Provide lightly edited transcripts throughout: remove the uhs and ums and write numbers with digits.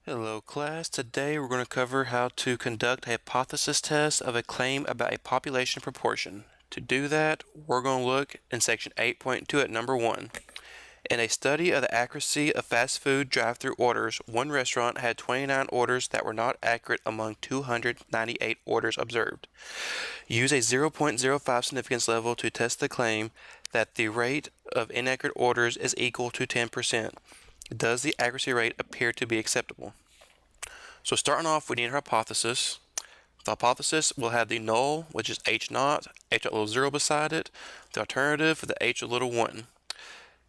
Hello class, today we're going to cover how to conduct a hypothesis test of a claim about a population proportion. To do that, we're going to look in section 8.2 at number 1. In a study of the accuracy of fast food drive-through orders, one restaurant had 29 orders that were not accurate among 298 orders observed. Use a 0.05 significance level to test the claim that the rate of inaccurate orders is equal to 10%. Does the accuracy rate appear to be acceptable? So starting off, we need our hypothesis. The hypothesis will have the null, which is h naught, h little 0 beside it. The alternative for the h little 1.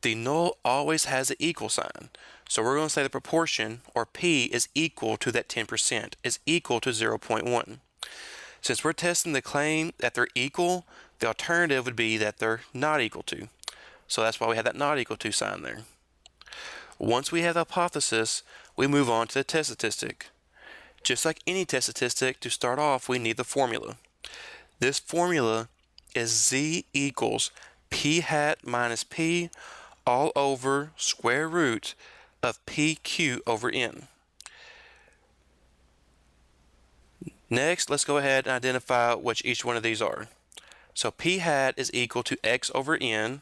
The null always has an equal sign. So we're going to say the proportion, or p, is equal to that 10%, is equal to 0.1. Since we're testing the claim that they're equal, the alternative would be that they're not equal to. So that's why we have that not equal to sign there. Once we have the hypothesis, we move on to the test statistic. Just like any test statistic, to start off, we need the formula. This formula is z equals p hat minus p all over square root of pq over n. Next, let's go ahead and identify which each one of these are. So p hat is equal to x over n,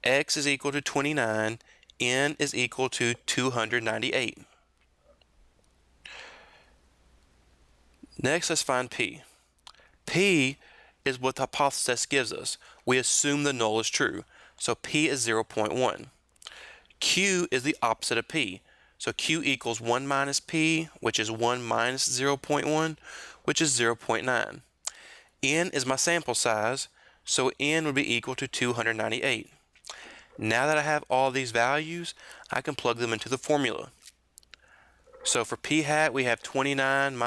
x is equal to 29, n is equal to 298. Next, let's find p. P is what the hypothesis gives us. We assume the null is true, so p is 0.1. Q is the opposite of p, so Q equals 1 minus p, which is 1 minus 0.1, which is 0.9. N is my sample size, so n would be equal to 298. Now that I have all these values, I can plug them into the formula. So for p hat, we have 29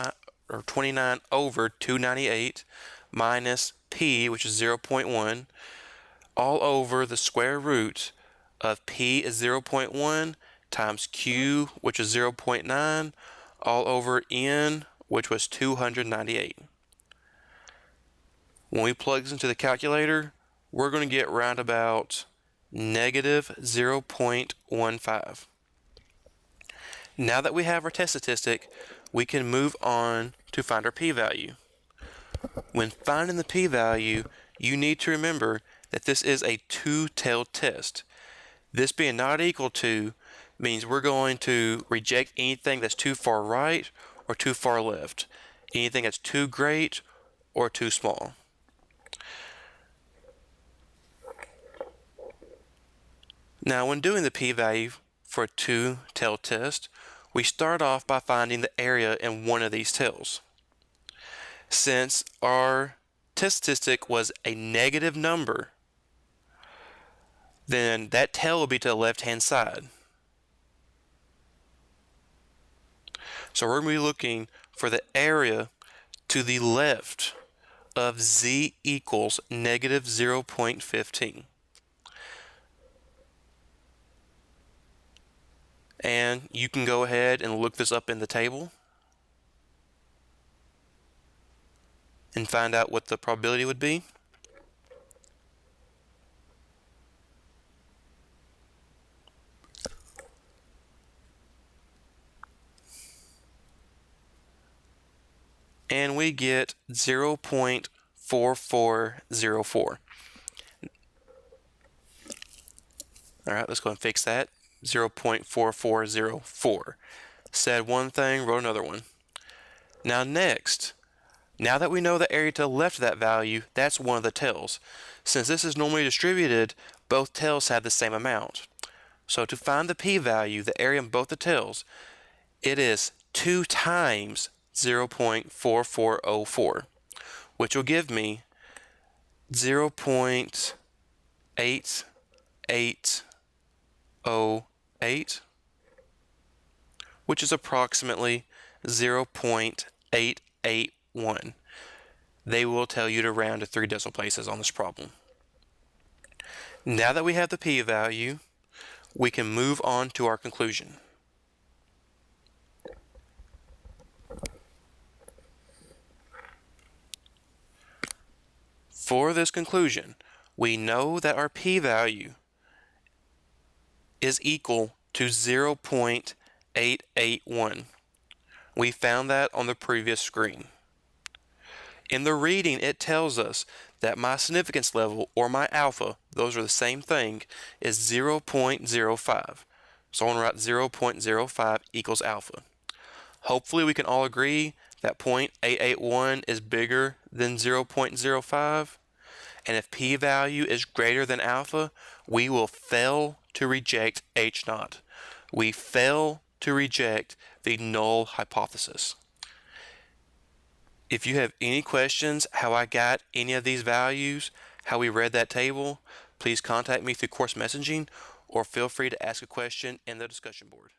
over 298 minus p, which is 0.1, all over the square root of p is 0.1 times q, which is 0.9, all over n, which was 298. When we plug this into the calculator, we're going to get round about negative 0.15. Now that we have our test statistic, we can move on to find our p-value. When finding the p-value, you need to remember that this is a two-tailed test. This being not equal to means we're going to reject anything that's too far right or too far left, anything that's too great or too small. Now, when doing the p-value for a two-tailed test, we start off by finding the area in one of these tails. Since our test statistic was a negative number, then that tail will be to the left-hand side. So we're going to be looking for the area to the left of z equals negative 0.15. And you can go ahead and look this up in the table and find out what the probability would be. And we get 0.4404. All right, let's go and fix that. 0.4404. Said one thing, wrote another one. Now next, now that we know the area to the left of that value, that's one of the tails. Since this is normally distributed, both tails have the same amount. So to find the p-value, the area in both the tails, it is 2 times 0.4404, which will give me 0.8808, which is approximately 0.881. They will tell you to round to 3 decimal places on this problem. Now that we have the p-value, we can move on to our conclusion. For this conclusion, we know that our p-value is equal to 0.881. We found that on the previous screen. In the reading, it tells us that my significance level, or my alpha, those are the same thing, is 0.05. So I'm going to write 0.05 equals alpha. Hopefully we can all agree that 0.881 is bigger than 0.05. And if p-value is greater than alpha, we will fail to reject H0. We fail to reject the null hypothesis. If you have any questions how I got any of these values, how we read that table, please contact me through course messaging or feel free to ask a question in the discussion board.